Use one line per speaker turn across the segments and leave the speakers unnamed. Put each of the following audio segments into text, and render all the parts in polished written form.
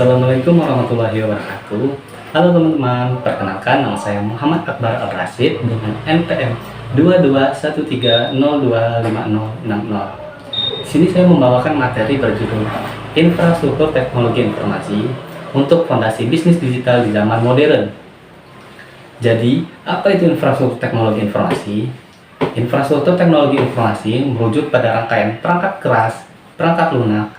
Assalamualaikum warahmatullahi wabarakatuh. Halo teman-teman, perkenalkan nama saya Muhammad Akbar Al-Rasyid dengan NPM 2213025060. Di sini saya membawakan materi berjudul Infrastruktur Teknologi Informasi untuk Fondasi Bisnis Digital di Zaman Modern. Jadi, apa itu infrastruktur teknologi informasi? Infrastruktur teknologi informasi merujuk pada rangkaian perangkat keras, perangkat lunak,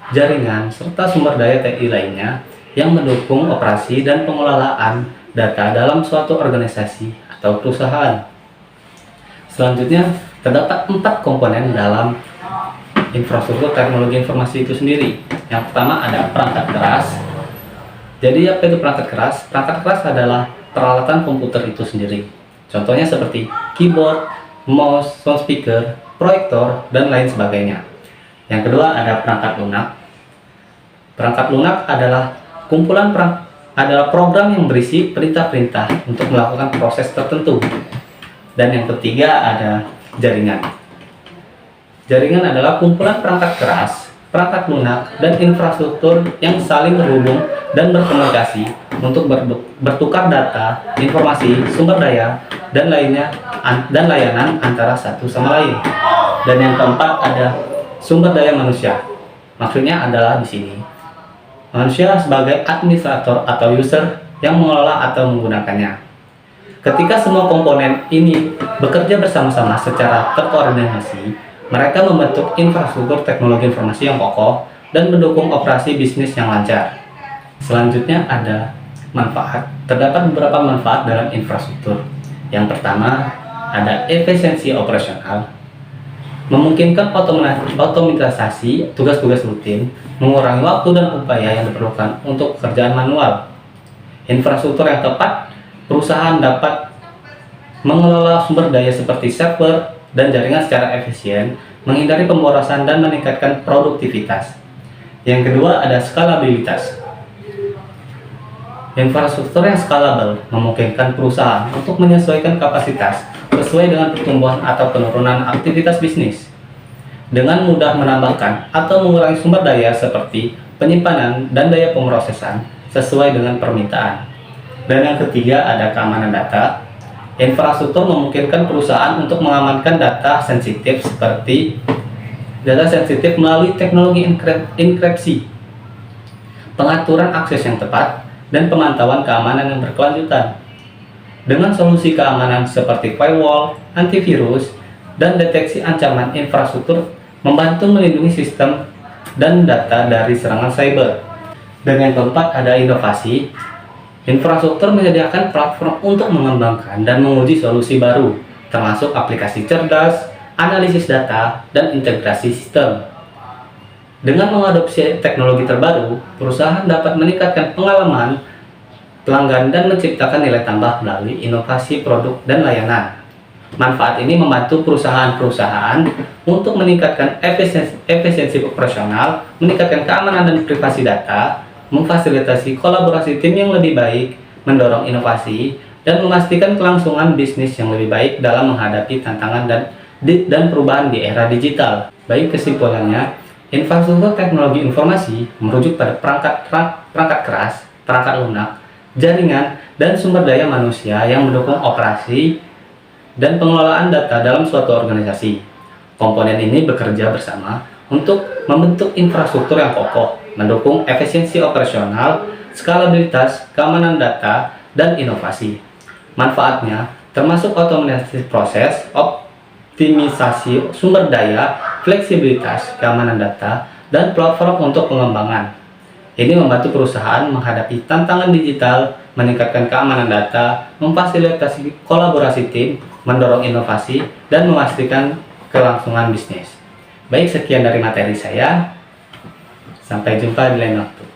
jaringan, serta sumber daya TI lainnya yang mendukung operasi dan pengelolaan data dalam suatu organisasi atau perusahaan. Selanjutnya, terdapat 4 komponen dalam infrastruktur teknologi informasi itu sendiri. Yang pertama ada perangkat keras. Jadi apa itu perangkat keras? Perangkat keras adalah peralatan komputer itu sendiri. Contohnya seperti keyboard, mouse, sound speaker, proyektor, dan lain sebagainya. Yang kedua ada perangkat lunak. Perangkat lunak adalah adalah program yang berisi perintah-perintah untuk melakukan proses tertentu. Dan yang ketiga ada jaringan. Jaringan adalah kumpulan perangkat keras, perangkat lunak, dan infrastruktur yang saling terhubung dan berkomunikasi untuk bertukar data, informasi, sumber daya, dan layanan antara satu sama lain. Dan yang keempat ada sumber daya manusia. Maksudnya adalah di sini manusia sebagai administrator atau user yang mengelola atau menggunakannya. Ketika semua komponen ini bekerja bersama-sama secara terkoordinasi, mereka membentuk infrastruktur teknologi informasi yang kokoh dan mendukung operasi bisnis yang lancar. Selanjutnya ada manfaat. Terdapat beberapa manfaat dalam infrastruktur. Yang pertama ada efisiensi operasional, memungkinkan otomatisasi tugas-tugas rutin, mengurangi waktu dan upaya yang diperlukan untuk pekerjaan manual. Infrastruktur yang tepat, perusahaan dapat mengelola sumber daya seperti server dan jaringan secara efisien, menghindari pemborosan dan meningkatkan produktivitas. Yang kedua ada skalabilitas. Infrastruktur yang skalabel memungkinkan perusahaan untuk menyesuaikan kapasitas sesuai dengan pertumbuhan atau penurunan aktivitas bisnis, dengan mudah menambahkan atau mengurangi sumber daya seperti penyimpanan dan daya pemrosesan sesuai dengan permintaan. Dan yang ketiga ada keamanan data. Infrastruktur memungkinkan perusahaan untuk mengamankan data sensitif seperti data sensitif melalui teknologi enkripsi, pengaturan akses yang tepat, dan pemantauan keamanan yang berkelanjutan. Dengan solusi keamanan seperti firewall, antivirus, dan deteksi ancaman, infrastruktur membantu melindungi sistem dan data dari serangan cyber. Dan yang keempat ada inovasi. Infrastruktur menyediakan platform untuk mengembangkan dan menguji solusi baru, termasuk aplikasi cerdas, analisis data, dan integrasi sistem. Dengan mengadopsi teknologi terbaru, perusahaan dapat meningkatkan pengalaman pelanggan dan menciptakan nilai tambah melalui inovasi produk dan layanan. Manfaat ini membantu perusahaan-perusahaan untuk meningkatkan efisiensi operasional, meningkatkan keamanan dan privasi data, memfasilitasi kolaborasi tim yang lebih baik, mendorong inovasi, dan memastikan kelangsungan bisnis yang lebih baik dalam menghadapi tantangan dan perubahan di era digital. Baik, kesimpulannya, infrastruktur teknologi informasi merujuk pada perangkat keras, perangkat lunak, jaringan, dan sumber daya manusia yang mendukung operasi dan pengelolaan data dalam suatu organisasi. Komponen ini bekerja bersama untuk membentuk infrastruktur yang kokoh, mendukung efisiensi operasional, skalabilitas, keamanan data, dan inovasi. Manfaatnya termasuk otomatisasi proses, optimisasi sumber daya, fleksibilitas, keamanan data, dan platform untuk pengembangan. Ini membantu perusahaan menghadapi tantangan digital, meningkatkan keamanan data, memfasilitasi kolaborasi tim, mendorong inovasi, dan memastikan kelangsungan bisnis. Baik, sekian dari materi saya. Sampai jumpa di lain waktu.